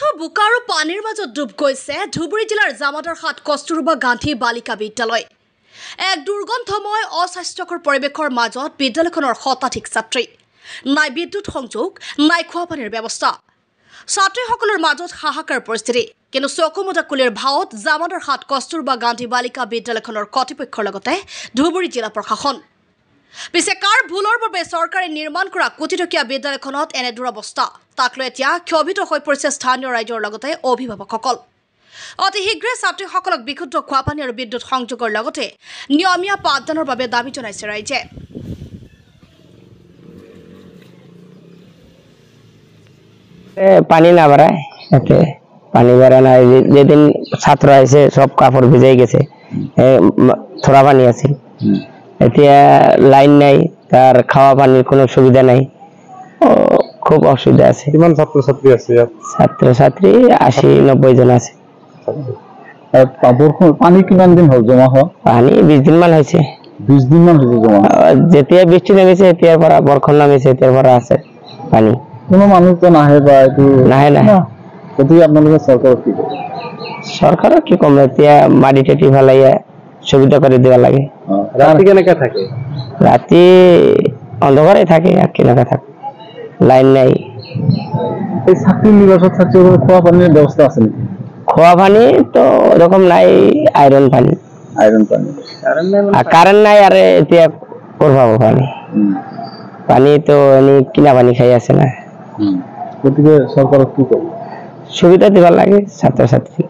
অনবৰত বোকা আৰু পানীৰ মাজত ডুব গৈছে ধুবুৰী জিলাৰ জামাদাৰহাট কস্তুৰবা গান্ধী বালিকা বিদ্যালয়। এক দুৰ্গন্ধময় অস্বাস্থ্যকৰ পৰিৱেশৰ মাজত বিদ্যালয়খনৰ শতাধিক ছাত্ৰী। নাই বিদ্যুৎ সংযোগ, নাই খোৱা পানীৰ ব্যৱস্থা। ছাত্ৰীসকলৰ মাজত হাহাকাৰ পৰিস্থিতি। কিন্তু চকুমুদা কুলিৰ ভাৱত জামাদাৰহাট কস্তুৰবা গান্ধী বালিকা বিদ্যালয়খনৰ কৰ্তৃপক্ষৰ লগতে ধুবুৰী জিলা প্ৰশাসন। পিছে কাৰ ভুলৰ বাবে চৰকাৰে নিৰ্মাণ কৰা কোটিটকীয়া বিদ্যালয়খনত এনে দুৰৱস্থা, তাক লৈ এতিয়া ক্ষোভিত হৈ পৰিছে স্থানীয় ৰাইজৰ লগতে অভিভাৱকসকল। অতি শীঘ্ৰে ছাত্ৰীসকলক বিশুদ্ধ খোৱা পানী আৰু বিদ্যুৎ সংযোগৰ লগতে নিয়মীয়া পাঠদানৰ বাবে দাবী জনাইছে ৰাইজে। পানি না বাড়ায় এতে পানি বাড়া না, যেদিন ছাত্র আছে সব কাপড় ভিজে গেছে, থোড়া পানি আছে। এতিয়া লাইন নাই, তার খাওয়া পানির কোনো সুবিধা নাই, খুব অসুবিধা আছে। কিমান ছাত্র ছাত্রী আছে? ছাত্র ছাত্রী 80-90 জন আছে। পানি কিমান দিন হল জমা হওয়া? পানি 20 দিন মান হয়েছে। 20 দিন মান হয়েছে জমা? যেতিয়া বৃষ্টি নামিছে এতিয়াৰ পৰা, বৰষুণ নামিছে এতিয়াৰ পৰা আছে পানি। কোনো মানুষ তো নাহে বা এইটো নাহে নাহে। গতিকে আপোনালোকে চৰকাৰক কি কয়? চৰকাৰক কি কম, এতিয়া মাটি টাটি পেলাই সুবিধা করে দেওয়া লাগে। রাতে কেনেকে থাকে? রাতে অন্ধকারে থাকে, আর কেনেকা থাকে, লাইন নাই। এই ছাত্রী নিবাসত ছাত্রীদের খোয়া পানির ব্যবস্থা আছে নাকি? খোয়া পানি তো এরকম নাই, আয়রন পানি। আয়রন পানি আর কারেন্ট নাই, আর এতিয়া করবাবো পানি। পানি তো এনে কিনা পানি খাই আছে না। গতিকে সরকারক কি কয়? সুবিধা দিবার লাগে ছাত্র ছাত্রী।